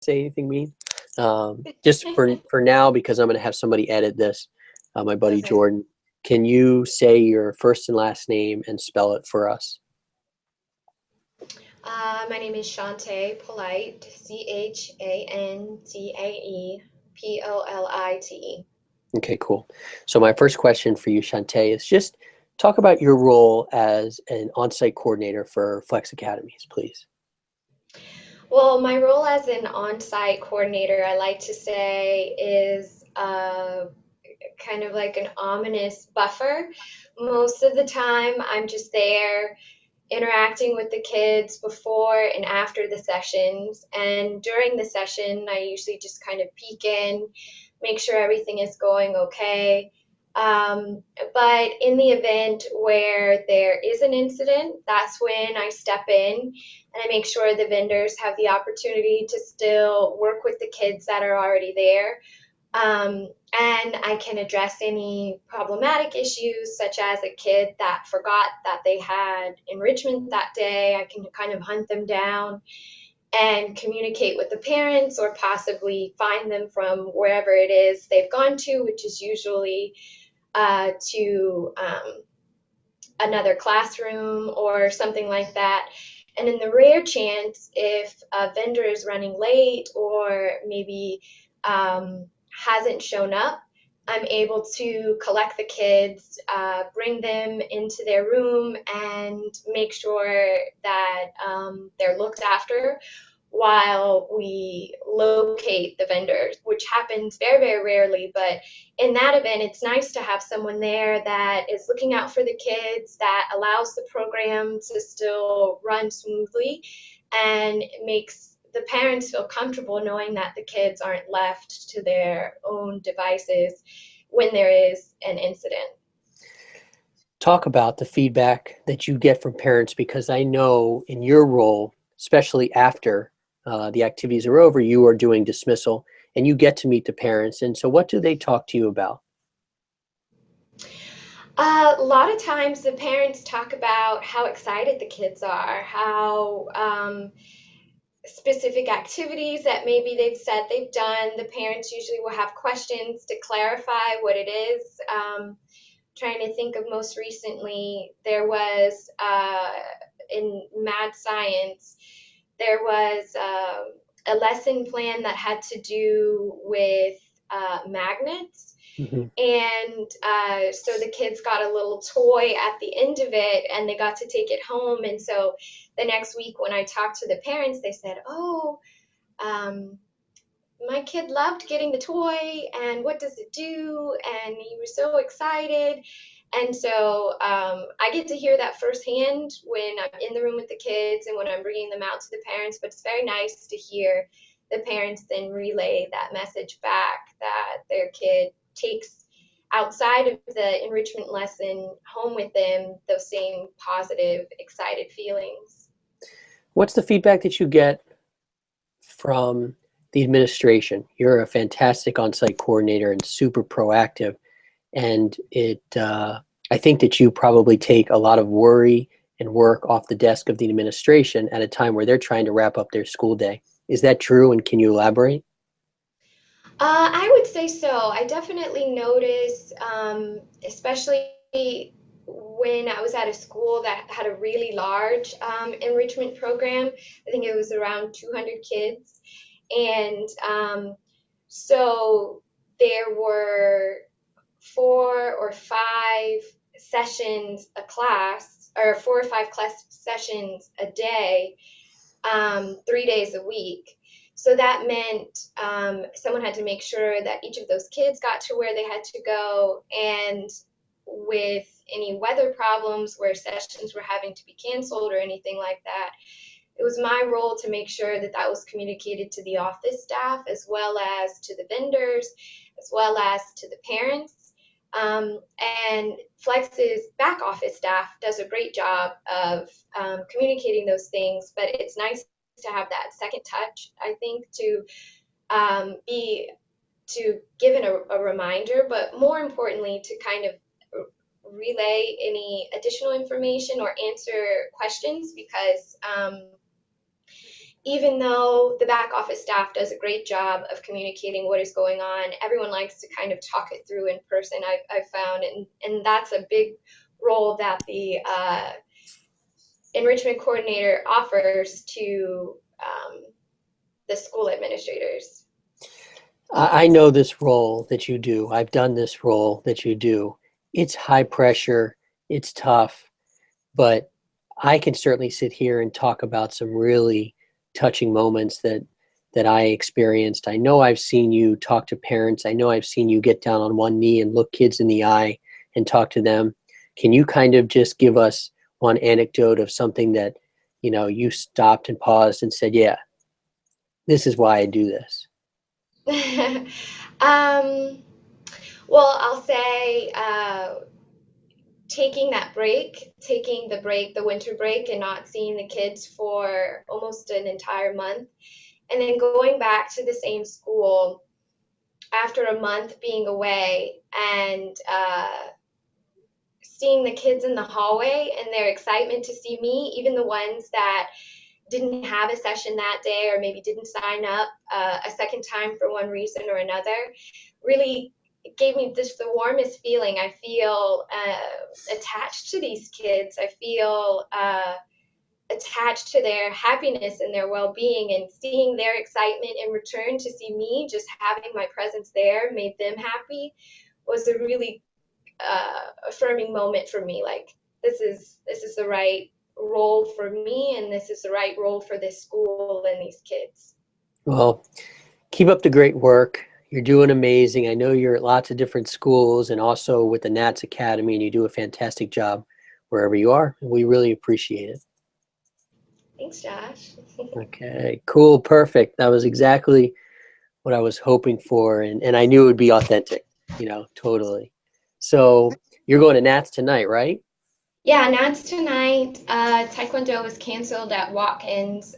say anything mean. Just for now, because I'm going to have somebody edit this, my buddy Okay. Jordan. Can you say your first and last name and spell it for us? My name is Shantae Polite, Chantae Polite. Okay, cool. So my first question for you, Shantae, is just talk about your role as an on-site coordinator for Flex Academies, please. Well, my role as an on-site coordinator, I like to say, is kind of like an ominous buffer. Most of the time, I'm just there interacting with the kids before and after the sessions. And during the session, I usually just kind of peek in, make sure everything is going okay. Um, but in the event where there is an incident, that's when I step in and I make sure the vendors have the opportunity to still work with the kids that are already there. And I can address any problematic issues, such as a kid that forgot that they had enrichment that day. I can kind of hunt them down and communicate with the parents or possibly find them from wherever it is they've gone to, which is usually to another classroom or something like that. And in the rare chance, if a vendor is running late or maybe hasn't shown up, I'm able to collect the kids, bring them into their room, and make sure that they're looked after while we locate the vendors, which happens very, very rarely. But in that event, it's nice to have someone there that is looking out for the kids, that allows the program to still run smoothly, and makes the parents feel comfortable knowing that the kids aren't left to their own devices when there is an incident. Talk about the feedback that you get from parents, because I know in your role, especially after the activities are over, you are doing dismissal and you get to meet the parents. And so what do they talk to you about? A lot of times the parents talk about how excited the kids are, how specific activities that maybe they've said they've done. The parents usually will have questions to clarify what it is. Trying to think of most recently, there was in Mad Science, there was a lesson plan that had to do with magnets. Mhm. And so the kids got a little toy at the end of it and they got to take it home. And so the next week when I talked to the parents, they said, oh, um, my kid loved getting the toy and what does it do? And he was so excited. And so I get to hear that firsthand when I'm in the room with the kids and when I'm bringing them out to the parents. But it's very nice to hear the parents then relay that message back that their kid takes outside of the enrichment lesson home with them those same positive, excited feelings. What's the feedback that you get from the administration? You're a fantastic on-site coordinator and super proactive. And I think that you probably take a lot of worry and work off the desk of the administration at a time where they're trying to wrap up their school day. Is that true? And can you elaborate? I would say so. I definitely notice, especially when I was at a school that had a really large enrichment program. I think it was around 200 kids. And so there were 4 or 5 sessions a class, or 4 or 5 class sessions a day, 3 days a week. So that meant someone had to make sure that each of those kids got to where they had to go. And with any weather problems where sessions were having to be canceled or anything like that, it was my role to make sure that that was communicated to the office staff, as well as to the vendors, as well as to the parents. Um, and Flex's back office staff does a great job of communicating those things, but it's nice to have that second touch, I think, to be to give it a reminder, but more importantly, to kind of relay any additional information or answer questions because even though the back office staff does a great job of communicating what is going on, everyone likes to kind of talk it through in person, I've found, and that's a big role that the enrichment coordinator offers to the school administrators. I know this role that you do. I've done this role that you do. It's high pressure, it's tough, but I can certainly sit here and talk about some really touching moments that I experienced. I know I've seen you talk to parents. I know I've seen you get down on one knee and look kids in the eye and talk to them. Can you kind of just give us one anecdote of something that, you stopped and paused and said, yeah, this is why I do this? um, well, I'll say taking the winter break, and not seeing the kids for almost an entire month, and then going back to the same school after a month being away, and seeing the kids in the hallway and their excitement to see me, even the ones that didn't have a session that day or maybe didn't sign up a second time for one reason or another, really gave me just the warmest feeling. I feel attached to these kids. I feel attached to their happiness and their well-being, and seeing their excitement in return to see me, just having my presence there made them happy, was a really affirming moment for me. Like, this is the right role for me, and this is the right role for this school and these kids. Well, keep up the great work. You're doing amazing. I know you're at lots of different schools and also with the Nats Academy, and you do a fantastic job wherever you are. And we really appreciate it. Thanks, Josh. Okay, cool, perfect. That was exactly what I was hoping for, and I knew it would be authentic, totally. So you're going to Nats tonight, right? Yeah, Nats tonight. Taekwondo was canceled at walk-ins